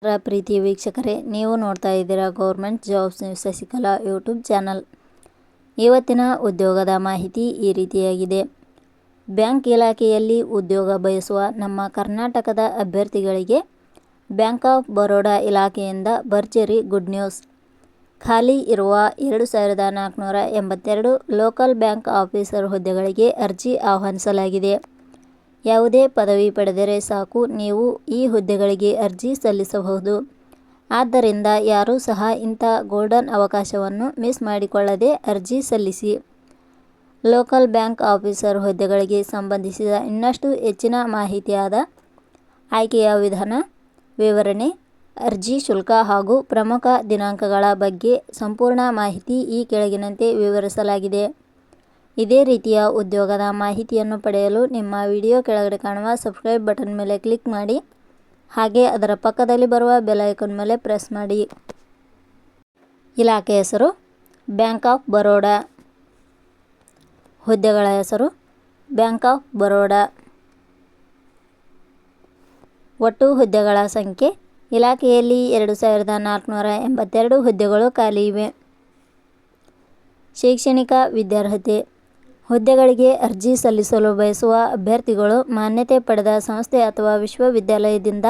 ಪ್ರೀತಿಯ ವೀಕ್ಷಕರೇ, ನೀವು ನೋಡ್ತಾ ಇದ್ದೀರಾ government jobs news Shashikala YouTube channel. ಇವತ್ತಿನ ಉದ್ಯೋಗದ ಮಾಹಿತಿ ಈ ರೀತಿಯಾಗಿದೆ. ಬ್ಯಾಂಕ್ ಇಲಾಖೆಯಲ್ಲಿ ಉದ್ಯೋಗ ಬಯಸುವ ನಮ್ಮ ಕರ್ನಾಟಕದ ಅಭ್ಯರ್ಥಿಗಳಿಗೆ ಬ್ಯಾಂಕ್ ಆಫ್ ಬರೋಡಾ ಇಲಾಖೆಯಿಂದ ಭರ್ಜರಿ ಗುಡ್ ನ್ಯೂಸ್. ಖಾಲಿ ಇರುವ 2482 ಲೋಕಲ್ ಬ್ಯಾಂಕ್ ಆಫೀಸರ್ ಹುದ್ದೆಗಳಿಗೆ ಅರ್ಜಿ ಆಹ್ವಾನಿಸಲಾಗಿದೆ. ಯಾವುದೇ ಪದವಿ ಪಡೆದರೆ ಸಾಕು, ನೀವು ಈ ಹುದ್ದೆಗಳಿಗೆ ಅರ್ಜಿ ಸಲ್ಲಿಸಬಹುದು. ಆದ್ದರಿಂದ ಯಾರೂ ಸಹ ಇಂಥ ಗೋಲ್ಡನ್ ಅವಕಾಶವನ್ನು ಮಿಸ್ ಮಾಡಿಕೊಳ್ಳದೆ ಅರ್ಜಿ ಸಲ್ಲಿಸಿ. ಲೋಕಲ್ ಬ್ಯಾಂಕ್ ಆಫೀಸರ್ ಹುದ್ದೆಗಳಿಗೆ ಸಂಬಂಧಿಸಿದ ಇನ್ನಷ್ಟು ಹೆಚ್ಚಿನ ಮಾಹಿತಿಯಾದ ಆಯ್ಕೆಯ ವಿಧಾನ, ವಿವರಣೆ, ಅರ್ಜಿ ಶುಲ್ಕ ಹಾಗೂ ಪ್ರಮುಖ ದಿನಾಂಕಗಳ ಬಗ್ಗೆ ಸಂಪೂರ್ಣ ಮಾಹಿತಿ ಈ ಕೆಳಗಿನಂತೆ ವಿವರಿಸಲಾಗಿದೆ. ಇದೇ ರೀತಿಯ ಉದ್ಯೋಗದ ಮಾಹಿತಿಯನ್ನು ಪಡೆಯಲು ನಿಮ್ಮ ವಿಡಿಯೋ ಕೆಳಗಡೆ ಕಾಣುವ ಸಬ್ಸ್ಕ್ರೈಬ್ ಬಟನ್ ಮೇಲೆ ಕ್ಲಿಕ್ ಮಾಡಿ, ಹಾಗೆ ಅದರ ಪಕ್ಕದಲ್ಲಿ ಬರುವ ಬೆಲ್ ಐಕಾನ್ ಮೇಲೆ ಪ್ರೆಸ್ ಮಾಡಿ. ಇಲಾಖೆ ಹೆಸರು ಬ್ಯಾಂಕ್ ಆಫ್ ಬರೋಡಾ. ಹುದ್ದೆಗಳ ಹೆಸರು ಬ್ಯಾಂಕ್ ಆಫ್ ಬರೋಡಾ. ಒಟ್ಟು ಹುದ್ದೆಗಳ ಸಂಖ್ಯೆ ಇಲಾಖೆಯಲ್ಲಿ 2482 ಹುದ್ದೆಗಳು ಖಾಲಿ ಇವೆ. ಶೈಕ್ಷಣಿಕ ವಿದ್ಯಾರ್ಹತೆ. ಹುದ್ದೆಗಳಿಗೆ ಅರ್ಜಿ ಸಲ್ಲಿಸಲು ಬಯಸುವ ಅಭ್ಯರ್ಥಿಗಳು ಮಾನ್ಯತೆ ಪಡೆದ ಸಂಸ್ಥೆ ಅಥವಾ ವಿಶ್ವವಿದ್ಯಾಲಯದಿಂದ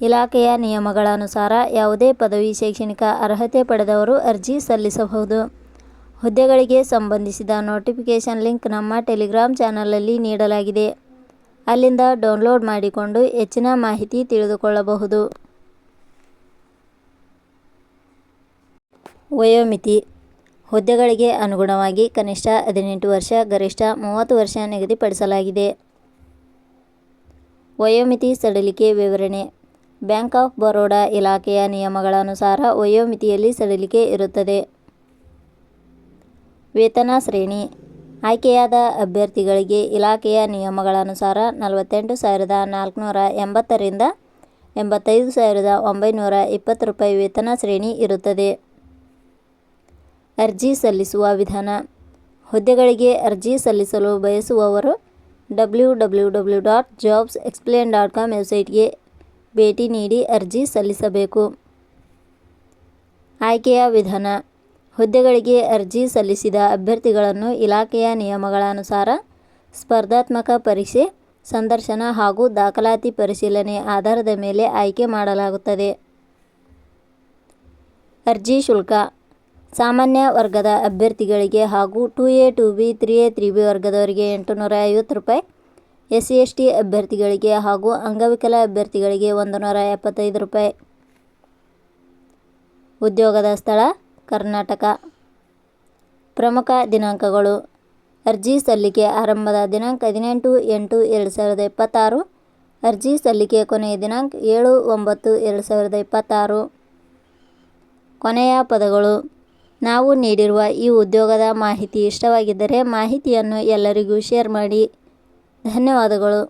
ಇಲಾಖೆಯ ನಿಯಮಗಳ ಅನುಸಾರ ಯಾವುದೇ ಪದವಿ ಶೈಕ್ಷಣಿಕ ಅರ್ಹತೆ ಪಡೆದವರು ಅರ್ಜಿ ಸಲ್ಲಿಸಬಹುದು. ಹುದ್ದೆಗಳಿಗೆ ಸಂಬಂಧಿಸಿದ ನೋಟಿಫಿಕೇಷನ್ ಲಿಂಕ್ ನಮ್ಮ ಟೆಲಿಗ್ರಾಮ್ ಚಾನಲಲ್ಲಿ ನೀಡಲಾಗಿದೆ. ಅಲ್ಲಿಂದ ಡೌನ್ಲೋಡ್ ಮಾಡಿಕೊಂಡು ಹೆಚ್ಚಿನ ಮಾಹಿತಿ ತಿಳಿದುಕೊಳ್ಳಬಹುದು. ವಯೋಮಿತಿ. ಹುದ್ದೆಗಳಿಗೆ ಅನುಗುಣವಾಗಿ ಕನಿಷ್ಠ 18 ವರ್ಷ, ಗರಿಷ್ಠ 30 ವರ್ಷ ನಿಗದಿಪಡಿಸಲಾಗಿದೆ. ವಯೋಮಿತಿ ಸಡಿಲಿಕೆ ವಿವರಣೆ. ಬ್ಯಾಂಕ್ ಆಫ್ ಬರೋಡಾ ಇಲಾಖೆಯ ನಿಯಮಗಳ ಅನುಸಾರ ವಯೋಮಿತಿಯಲ್ಲಿ ಸಡಿಲಿಕೆ ಇರುತ್ತದೆ. ವೇತನ ಶ್ರೇಣಿ. ಆಯ್ಕೆಯಾದ ಅಭ್ಯರ್ಥಿಗಳಿಗೆ ಇಲಾಖೆಯ ನಿಯಮಗಳ ಅನುಸಾರ 48,480 ರಿಂದ 85,920 ರೂಪಾಯಿ ವೇತನ ಶ್ರೇಣಿ ಇರುತ್ತದೆ. ಅರ್ಜಿ ಸಲ್ಲಿಸುವ ವಿಧಾನ. ಹುದ್ದೆಗಳಿಗೆ ಅರ್ಜಿ ಸಲ್ಲಿಸಲು ಬಯಸುವವರು www.jobsexplain.com ವೆಬ್ಸೈಟ್ಗೆ ಭೇಟಿ ನೀಡಿ ಅರ್ಜಿ ಸಲ್ಲಿಸಬೇಕು. ಆಯ್ಕೆಯ ವಿಧಾನ. ಹುದ್ದೆಗಳಿಗೆ ಅರ್ಜಿ ಸಲ್ಲಿಸಿದ ಅಭ್ಯರ್ಥಿಗಳನ್ನು ಇಲಾಖೆಯ ನಿಯಮಗಳ ಅನುಸಾರ ಸ್ಪರ್ಧಾತ್ಮಕ ಪರೀಕ್ಷೆ, ಸಂದರ್ಶನ ಹಾಗೂ ದಾಖಲಾತಿ ಪರಿಶೀಲನೆ ಆಧಾರದ ಮೇಲೆ ಆಯ್ಕೆ ಮಾಡಲಾಗುತ್ತದೆ. ಅರ್ಜಿ ಶುಲ್ಕ. ಸಾಮಾನ್ಯ ವರ್ಗದ ಅಭ್ಯರ್ಥಿಗಳಿಗೆ ಹಾಗೂ 2A, 2B, 3A, 3B ವರ್ಗದವರಿಗೆ 850 ರೂಪಾಯಿ, SC, ST ಅಭ್ಯರ್ಥಿಗಳಿಗೆ ಹಾಗೂ ಅಂಗವಿಕಲ ಅಭ್ಯರ್ಥಿಗಳಿಗೆ 175 ರೂಪಾಯಿ. ಉದ್ಯೋಗದ ಸ್ಥಳ ಕರ್ನಾಟಕ. ಪ್ರಮುಖ ದಿನಾಂಕಗಳು. ಅರ್ಜಿ ಸಲ್ಲಿಕೆ ಆರಂಭದ ದಿನಾಂಕ 18/8/2026. ಅರ್ಜಿ ಸಲ್ಲಿಕೆ ಕೊನೆಯ ದಿನಾಂಕ 7/9/2026. ಕೊನೆಯ ಪದಗಳು. ನಾವು ನೀಡಿರುವ ಈ ಉದ್ಯೋಗದ ಮಾಹಿತಿ ಇಷ್ಟವಾಗಿದ್ದರೆ ಮಾಹಿತಿಯನ್ನು ಎಲ್ಲರಿಗೂ ಶೇರ್ ಮಾಡಿ. ಧನ್ಯವಾದಗಳು.